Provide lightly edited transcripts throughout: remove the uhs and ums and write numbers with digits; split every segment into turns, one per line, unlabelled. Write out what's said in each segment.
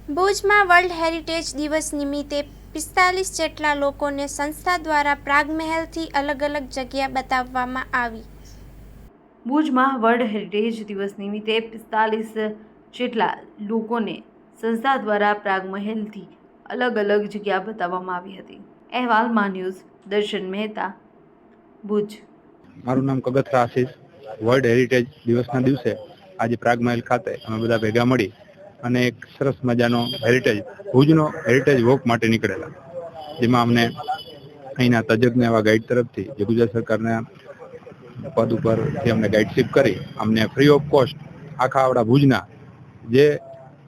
ભુજમાં world heritage દિવસ નિમિત્તે 45 જેટલા લોકોને સંસ્થા દ્વારા પ્રાગમહેલથી અલગ અલગ જગ્યા બતાવવામાં આવી।
ભુજમાં વર્લ્ડ હેરિટેજ દિવસ નિમિત્તે 45 જેટલા લોકોને સંસ્થા દ્વારા પ્રાગમહેલથી અલગ અલગ જગ્યા બતાવવામાં આવી હતી। અહેવાલ મા ન્યૂઝ, દર્શન મહેતા, ભુજ।
મારું નામ કગથરા આશીષ। વર્લ્ડ હેરિટેજ દિવસના દિવસે આજે પ્રાગમહેલ ખાતે અમે બધા ભેગા મળી અને એક સરસ મજાનો ભુજનો હેરિટેજ વોક માટે નીકળેલા, જેમાં અમને અહીંના તજજ્ઞ એવા ગાઈડ તરફથી જે ગુજરાત સરકારના પદ ઉપરથી અમને ગાઈડશીપ કરી અમને ફ્રી ઓફ કોસ્ટ આખા આવડા ભુજના જે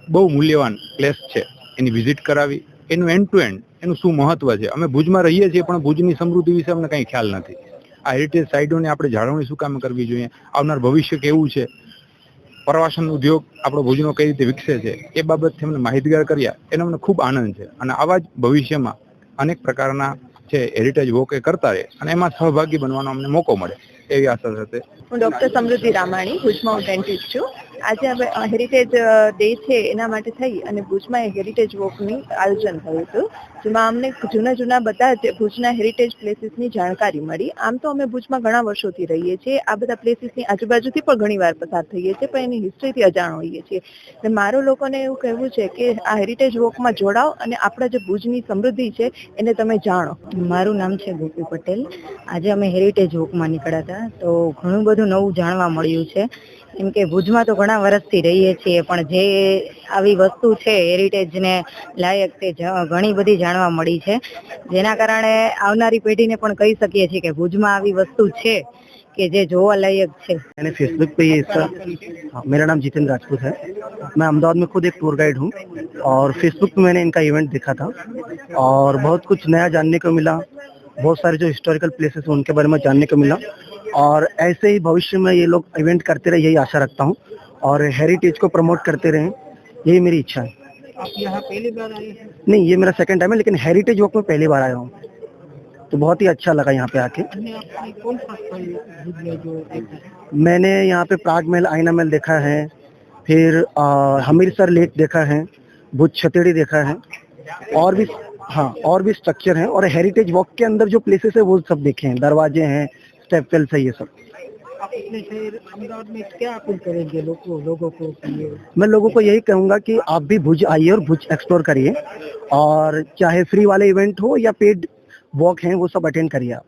બહુ મૂલ્યવાન પ્લેસ છે એની વિઝિટ કરાવી, એનું એન્ડ ટુ એન્ડ એનું શું મહત્વ છે। અમે ભુજમાં રહીએ છીએ પણ ભુજની સમૃદ્ધિ વિશે અમને કંઈ ખ્યાલ નથી। આ હેરિટેજ સાઇટોને આપણે જાળવણી શું કામ કરવી જોઈએ, આવનાર ભવિષ્ય કેવું છે, પ્રવાસન ઉદ્યોગ આપણો ભુજનો કઈ રીતે વિકસે છે, એ બાબતથી અમને માહિતગાર કર્યા, એનો અમને ખૂબ આનંદ છે અને આવા જ ભવિષ્યમાં અનેક પ્રકારના છે હેરિટેજ વોક એ કરતા રહે અને એમાં સહભાગી બનવાનો અમને મોકો મળે એવી આશા સાથે
હું ડૉક્ટર સમૃદ્ધિ રામાણી, ભુજમાં હું ડેન્ટિસ્ટ છું। આજે હવે હેરિટેજ ડે છે એના માટે થઈ અને ભુજમાં હેરિટેજ વોકની આયોજન થયું હતું, જેમાં અમને જૂના બધા જ ભુજના હેરિટેજ પ્લેસીસની જાણકારી મળી। આમ તો અમે ભુજમાં ઘણા વર્ષોથી રહીએ છીએ, આ બધા પ્લેસીસની આજુબાજુથી પણ ઘણી વાર પસાર થઈએ છીએ, પણ એની હિસ્ટ્રીથી અજાણ હોઈએ છીએ। એટલે મારું લોકોને એવું કહેવું છે કે આ હેરિટેજ વોકમાં જોડાઓ અને આપણા જે ભુજની સમૃદ્ધિ છે એને તમે જાણો।
મારું નામ છે ગોપી પટેલ। આજે અમે હેરિટેજ વોકમાં નીકળ્યા હતા, તો ઘણું બધું નવું જાણવા મળ્યું છે। કેમ કે ભુજમાં તો ઘણા વર્ષથી રહીએ છીએ, પણ જે આવી વસ્તુ છે હેરિટેજને લાયક તે ઘણી બધી જાણવા મળી છે, જેના કારણે આવનારી પેઢીને પણ કહી શકીએ છીએ કે ભુજમાં આવી વસ્તુ છે कि जे જોવા લાયક છે।
मैंने फेसबुक पे ये मेरा नाम जितेंद्र राजपूत है। मैं अहमदाबाद में खुद एक टूर गाइड हूँ और फेसबुक पे मैंने इनका इवेंट देखा था और बहुत कुछ नया जानने को मिला। बहुत सारे जो हिस्टोरिकल प्लेसेस हैं उनके बारे में जानने को मिला और ऐसे ही भविष्य में ये लोग इवेंट करते रहे, यही आशा रखता हूँ और हेरिटेज को प्रमोट करते रहें, यही मेरी इच्छा है।
आप यहाँ पहली बार आए हैं?
नहीं, ये मेरा सेकंड टाइम है, लेकिन हेरिटेज वॉक में पहली बार आया हूँ, तो बहुत ही अच्छा लगा यहाँ पे आके।
कौन सा भुज में जो देखा?
मैंने यहाँ पे प्राग महल, आईना महल देखा है, फिर हमीरसर लेक देखा है, भुज छतेड़ी देखा है और भी, हाँ, और भी स्ट्रक्चर हैं और हेरिटेज वॉक के अंदर जो प्लेसेस है वो सब देखे हैं, दरवाजे हैं, स्टेप वेल्स है, ये सब।
आप अपने शहर अहमदाबाद में क्या अपील करेंगे लोगों को?
मैं लोगों को यही कहूँगा कि आप भी भुज आइए और भुज एक्सप्लोर करिए और चाहे फ्री वाले इवेंट हो या पेड वॉक हैं वो सब अटेंड करिए आप।